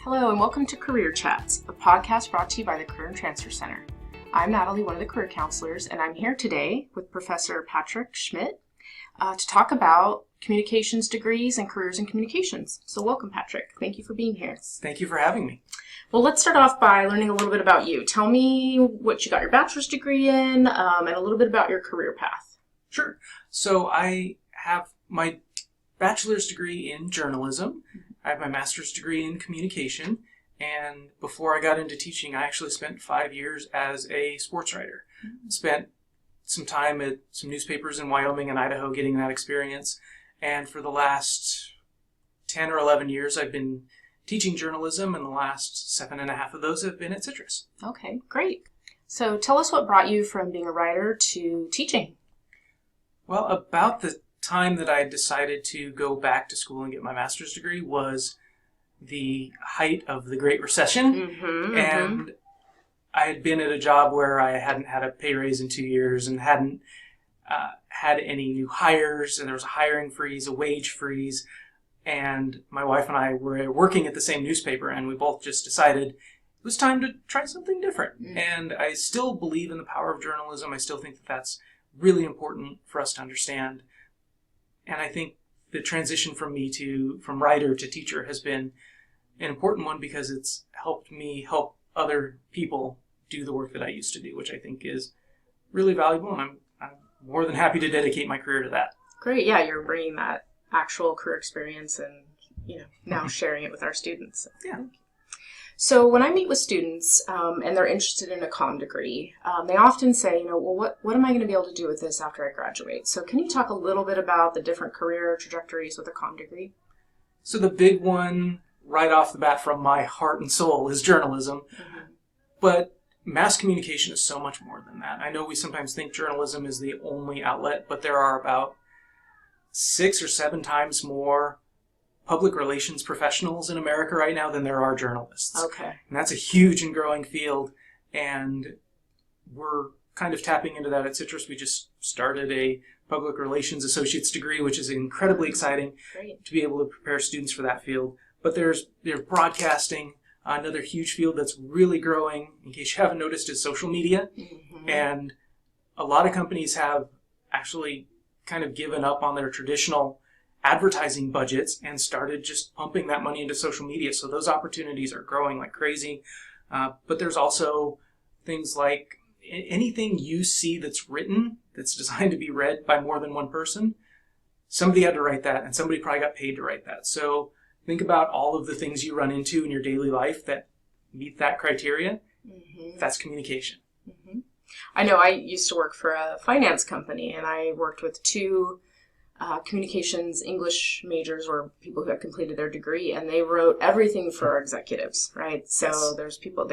Hello and welcome to Career Chats, a podcast brought to you by the Career and Transfer Center. I'm Natalie, one of the career counselors, and I'm here today with Professor Patrick Schmiedt to talk about communications degrees and careers in communications. So welcome, Patrick. Thank you for being here. Thank you for having me. Well, let's start off by learning a little bit about you. Tell me what you got your bachelor's degree in and a little bit about your career path. Sure. So I have my bachelor's degree in journalism. I have my master's degree in communication. And before I got into teaching, I actually spent 5 years as a sports writer. Spent some time at some newspapers in Wyoming and Idaho getting that experience. And for the last 10 or 11 years, I've been teaching journalism, and the last 7.5 of those have been at Citrus. Okay, great. So tell us what brought you from being a writer to teaching. Well, about the time that I decided to go back to school and get my master's degree was the height of the Great Recession. And I had been at a job where I hadn't had a pay raise in 2 years and hadn't had any new hires, and there was a hiring freeze, a wage freeze. And my wife and I were working at the same newspaper, and we both just decided it was time to try something different. And I still believe in the power of journalism. I still think that that's really important for us to understand. And I think the transition from writer to teacher has been an important one because it's helped me help other people do the work that I used to do, which I think is really valuable. And I'm more than happy to dedicate my career to that. Great. Yeah, you're bringing that actual career experience and, now sharing it with our students. Yeah. So when I meet with students and they're interested in a comm degree, they often say, well, what am I going to be able to do with this after I graduate? So can you talk a little bit about the different career trajectories with a comm degree? So the big one right off the bat from my heart and soul is journalism. But mass communication is so much more than that. I know we sometimes think journalism is the only outlet, but there are about 6 or 7 times more public relations professionals in America right now than there are journalists. Okay. And that's a huge and growing field, and we're kind of tapping into that at Citrus. We just started a public relations associate's degree, which is incredibly exciting. Great. To be able to prepare students for that field. But there's broadcasting, another huge field that's really growing, in case you haven't noticed, is social media. And a lot of companies have actually kind of given up on their traditional advertising budgets and started just pumping that money into social media. So those opportunities are growing like crazy. But there's also things like anything you see that's written, that's designed to be read by more than one person, somebody had to write that, and somebody probably got paid to write that. So think about all of the things you run into in your daily life that meet that criteria. That's communication. I know I used to work for a finance company, and I worked with 2 communications English majors, or people who had completed their degree, and they wrote everything for our executives, right? So Yes. There's people,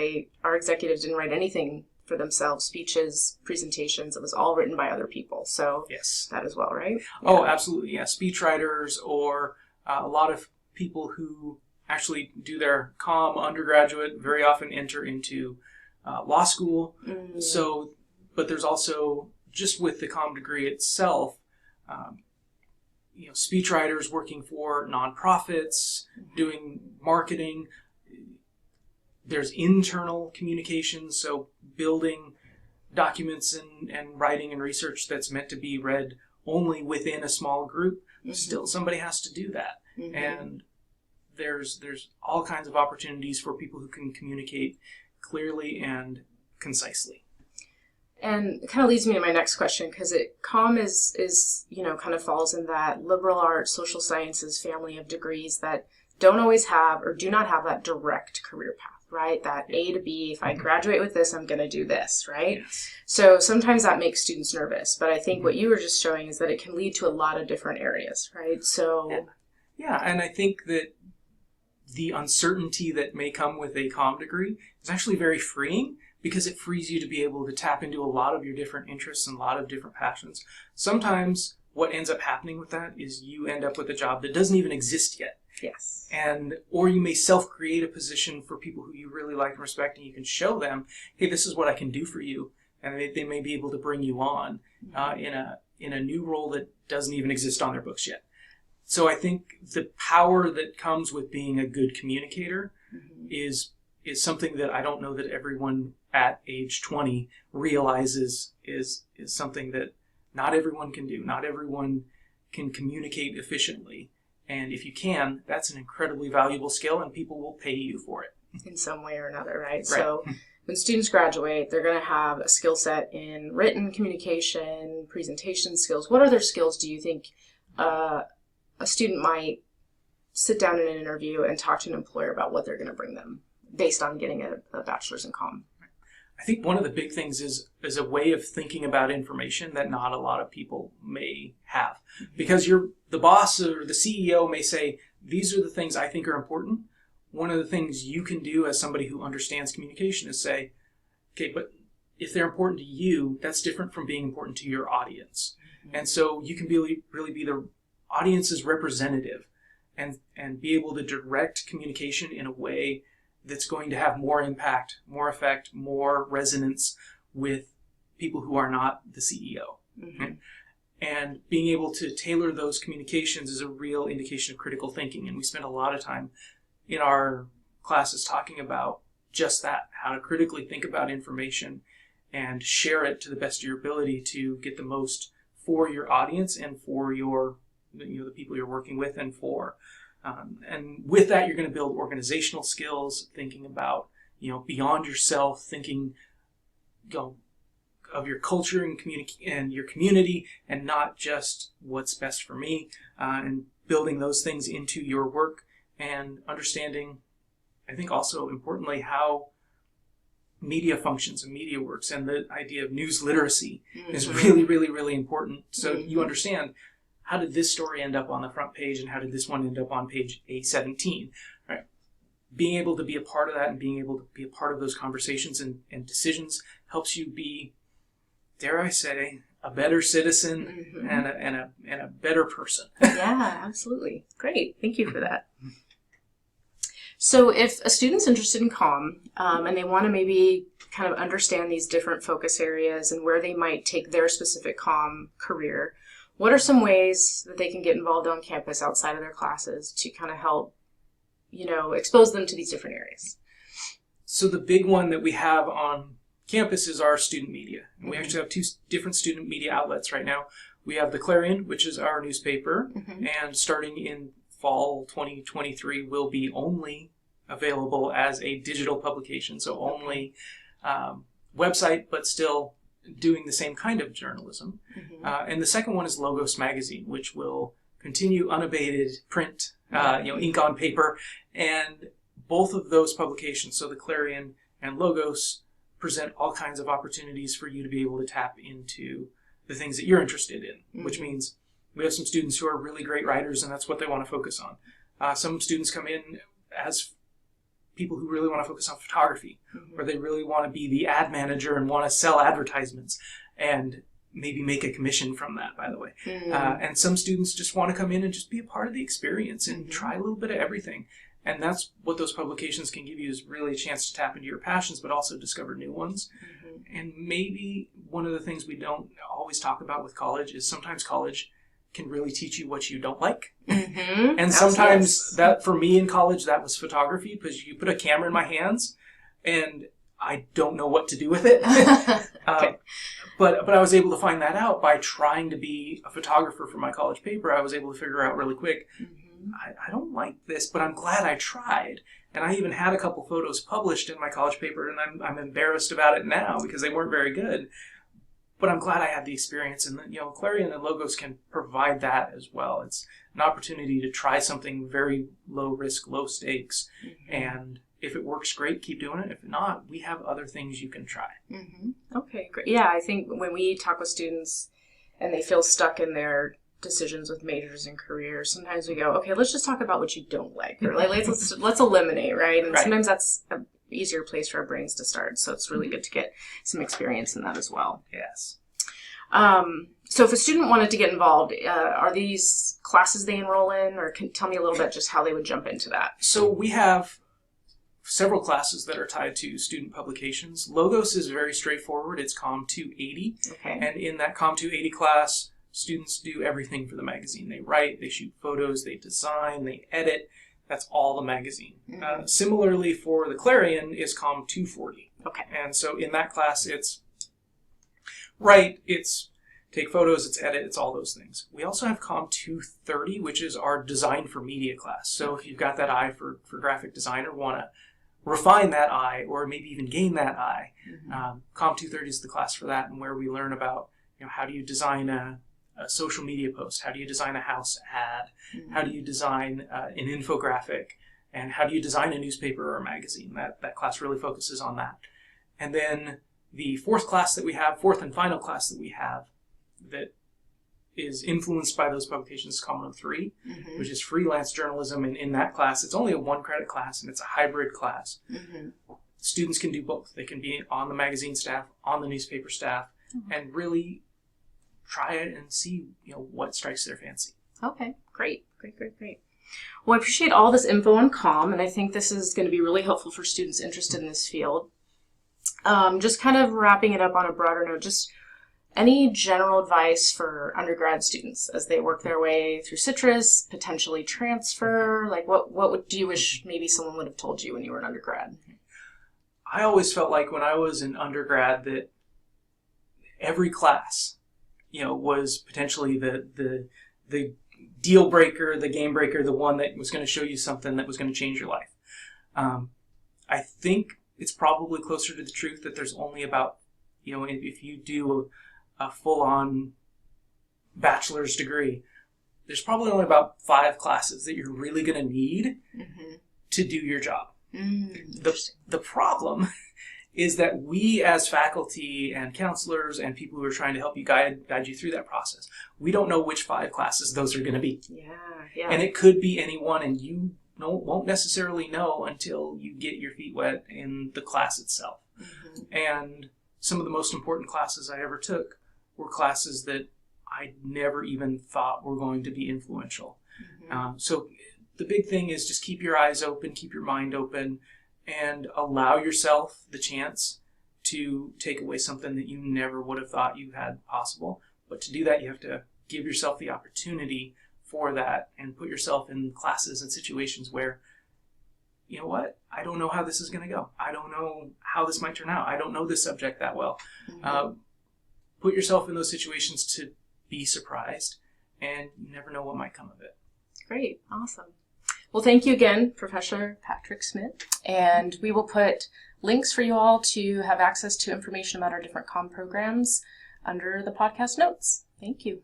our executives didn't write anything for themselves, speeches, presentations. It was all written by other people. So Yes. that as well, right? Oh, absolutely. Yeah. Speechwriters, or a lot of people who actually do their comm undergraduate very often enter into law school. So, but there's also, just with the comm degree itself, speechwriters working for nonprofits, doing marketing. There's internal communications, so building documents and writing and research that's meant to be read only within a small group. Still, somebody has to do that. And there's all kinds of opportunities for people who can communicate clearly and concisely. And it kind of leads me to my next question, because comm is kind of falls in that liberal arts, social sciences family of degrees that don't always have, or do not have, that direct career path, right? That A to B, if I graduate with this, I'm going to do this, right? Yes. So sometimes that makes students nervous, but I think what you were just showing is that it can lead to a lot of different areas, right? So yeah, and I think that the uncertainty that may come with a comm degree is actually very freeing, because it frees you to be able to tap into a lot of your different interests and a lot of different passions. Sometimes what ends up happening with that is you end up with a job that doesn't even exist yet. Yes. Or you may self-create a position for people who you really like and respect, and you can show them, hey, this is what I can do for you. And they may be able to bring you on in a new role that doesn't even exist on their books yet. So I think the power that comes with being a good communicator is something that I don't know that everyone at age 20 realizes is something that not everyone can do. Not everyone can communicate efficiently. And if you can, that's an incredibly valuable skill, and people will pay you for it. In some way or another, right? So when students graduate, they're going to have a skill set in written communication, presentation skills. What other skills do you think a student might sit down in an interview and talk to an employer about what they're going to bring them based on getting a bachelor's in comm? I think one of the big things is a way of thinking about information that not a lot of people may have. Because the boss or the CEO may say, these are the things I think are important. One of the things you can do as somebody who understands communication is say, okay, but if they're important to you, that's different from being important to your audience. Mm-hmm. And so you can really be the audience's representative and be able to direct communication in a way that's going to have more impact, more effect, more resonance with people who are not the CEO. Mm-hmm. Okay? And being able to tailor those communications is a real indication of critical thinking. And we spend a lot of time in our classes talking about just that, how to critically think about information and share it to the best of your ability to get the most for your audience and for the people you're working with and for. And with that, you're going to build organizational skills, thinking about, beyond yourself, thinking, of your culture and your community, and not just what's best for me, and building those things into your work and understanding, I think also importantly, how media functions and media works, and the idea of news literacy is really, really, really important. So you understand, how did this story end up on the front page, and how did this one end up on page A17? Right? Being able to be a part of that and being able to be a part of those conversations and decisions helps you be, dare I say, a better citizen and a better person. Yeah, absolutely. Great. Thank you for that. So if a student's interested in comm and they want to maybe kind of understand these different focus areas and where they might take their specific comm career, what are some ways that they can get involved on campus outside of their classes to kind of help, expose them to these different areas? So the big one that we have on campus is our student media. And we actually have two different student media outlets right now. We have the Clarion, which is our newspaper, and starting in fall 2023 will be only available as a digital publication, so only website, but still doing the same kind of journalism. And the second one is Logos Magazine, which will continue unabated print, ink on paper, and both of those publications, so the Clarion and Logos, present all kinds of opportunities for you to be able to tap into the things that you're interested in, which means we have some students who are really great writers, and that's what they want to focus on. Some students come in as people who really want to focus on photography, or they really want to be the ad manager and want to sell advertisements and maybe make a commission from that, by the way. And some students just want to come in and just be a part of the experience and try a little bit of everything. And that's what those publications can give you, is really a chance to tap into your passions, but also discover new ones. And maybe one of the things we don't always talk about with college is sometimes college can really teach you what you don't like. And sometimes that, for me in college, that was photography, because you put a camera in my hands and I don't know what to do with it. But I was able to find that out by trying to be a photographer for my college paper. I was able to figure out really quick, I don't like this, but I'm glad I tried. And I even had a couple photos published in my college paper, and I'm embarrassed about it now because they weren't very good. But I'm glad I had the experience, and Clarion and Logos can provide that as well. It's an opportunity to try something very low risk, low stakes, and if it works, great, keep doing it. If not, we have other things you can try. Okay, great. Yeah, I think when we talk with students and they feel stuck in their decisions with majors and careers, sometimes we go, okay, let's just talk about what you don't like, or let's eliminate, right? And sometimes that's an easier place for our brains to start. So it's really good to get some experience in that as well. Yes. So if a student wanted to get involved, are these classes they enroll in, or tell me a little bit just how they would jump into that? So we have several classes that are tied to student publications. Logos is very straightforward. It's COM 280. And in that COM 280 class, students do everything for the magazine. They write, they shoot photos, they design, they edit. That's all the magazine. Similarly, for the Clarion is Comm 240. Okay. And so in that class, it's write, it's take photos, it's edit, it's all those things. We also have Comm 230, which is our design for media class. So if you've got that eye for graphic design or want to refine that eye or maybe even gain that eye, Comm 230 is the class for that, and where we learn about how do you design a social media post, how do you design a house ad, how do you design an infographic, and how do you design a newspaper or a magazine. That class really focuses on that. And then the fourth and final class that we have that is influenced by those publications is Comm 103, which is freelance journalism. And in that class, it's only a 1-credit class, and it's a hybrid class. Students can do both. They can be on the magazine staff, on the newspaper staff, and really try it and see what strikes their fancy. Okay, great. Well, I appreciate all this info on Comm, and I think this is going to be really helpful for students interested in this field. Just kind of wrapping it up on a broader note, just any general advice for undergrad students as they work their way through Citrus, potentially transfer? Like, what do you wish maybe someone would have told you when you were an undergrad? I always felt like when I was an undergrad that every class, was potentially the deal breaker, the game breaker, the one that was going to show you something that was going to change your life. I think it's probably closer to the truth that there's only about, if you do a full-on bachelor's degree, there's probably only about 5 classes that you're really going to need to do your job. The problem is that we as faculty and counselors and people who are trying to help you guide you through that process, we don't know which 5 classes those are going to be. Yeah. And it could be any one, and you won't necessarily know until you get your feet wet in the class itself. And some of the most important classes I ever took were classes that I never even thought were going to be influential. So the big thing is just keep your eyes open, keep your mind open, and allow yourself the chance to take away something that you never would have thought you had possible. But to do that, you have to give yourself the opportunity for that and put yourself in classes and situations where, I don't know how this is going to go. I don't know how this might turn out. I don't know this subject that well. Put yourself in those situations to be surprised, and you never know what might come of it. Great. Awesome. Well, thank you again, Professor Patrick Schmiedt. And we will put links for you all to have access to information about our different Comm programs under the podcast notes. Thank you.